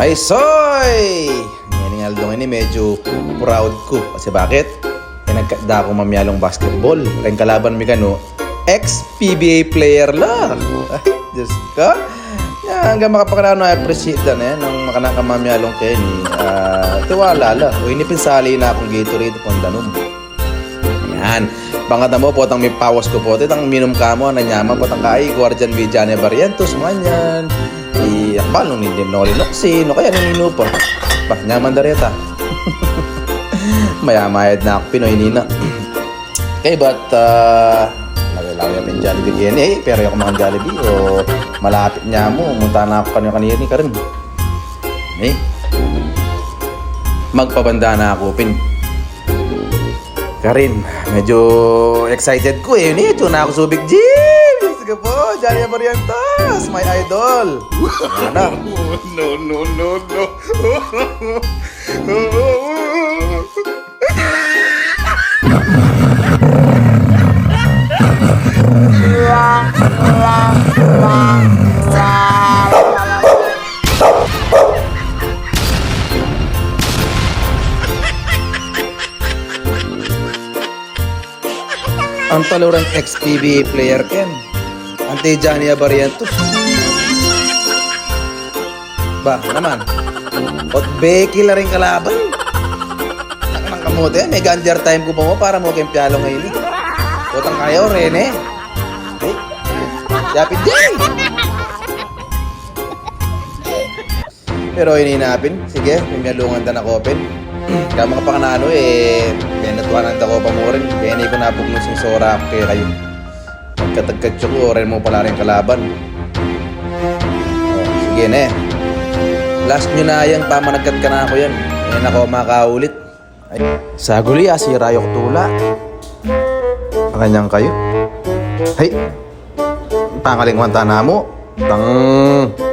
Ay, soy! Ngayon Aldo ini medyo proud ko. Kasi bakit? Nagkada ako mamyalong basketball. Ang kalaban mi kano, ex-PBA player la. Ay, Diyos ka. Hanggang makapakanano appreciate na nang makanakamamyalong kayo ni tiwala la. O inipinsali na akong Gatorade kung danom. Yan. Pangata mo, potang may pawas ko po. Tang minum ka mo, nanyama, potang kai, Guardian Villane Barrientos, manyan. Akbal nung hindi nolinoxin, o kaya nanino pa. Bah, nyaman dareta. Mayamayad na ako, Pinoy nina. Okay, but, nagalaw yung Jollibee DNA, pero yung mga Jollibee, o malapit niya mo, munta na ako kanina ni Karin. Okay? Magpabanda na ako, Pin. Karin, medyo excited ko eh. Ito na ako subik gym. Sige po, Johnny Barrientos, my idol. Ano? No. Ang talurang ex-PBA player Ken. Ante Johnny Barrientos. Ba, naman. Ot Becky la rin kalaban. Nakang kamote, may ganjar time ko pa mo para mo kempyalo ngayon. Otang kayo, Rene. Hey, yapit dyan. Pero ininapin, sige, may malungan ta na kopen. Kaya mga panganano may natuwanan ta ko pa mo rin. Kaya hindi ko napuglos yung sora kaya kayo. Magkatagkatso ko, rin mo pala rin kalaban. O, sige na last nyo na yan, pamanagkat ka na ako yan. Ngayon ako makaulit. Ay, saguli si Rayok Tula. Pakanyang kayo. Hey, pangalingwan ta na mo. Tang...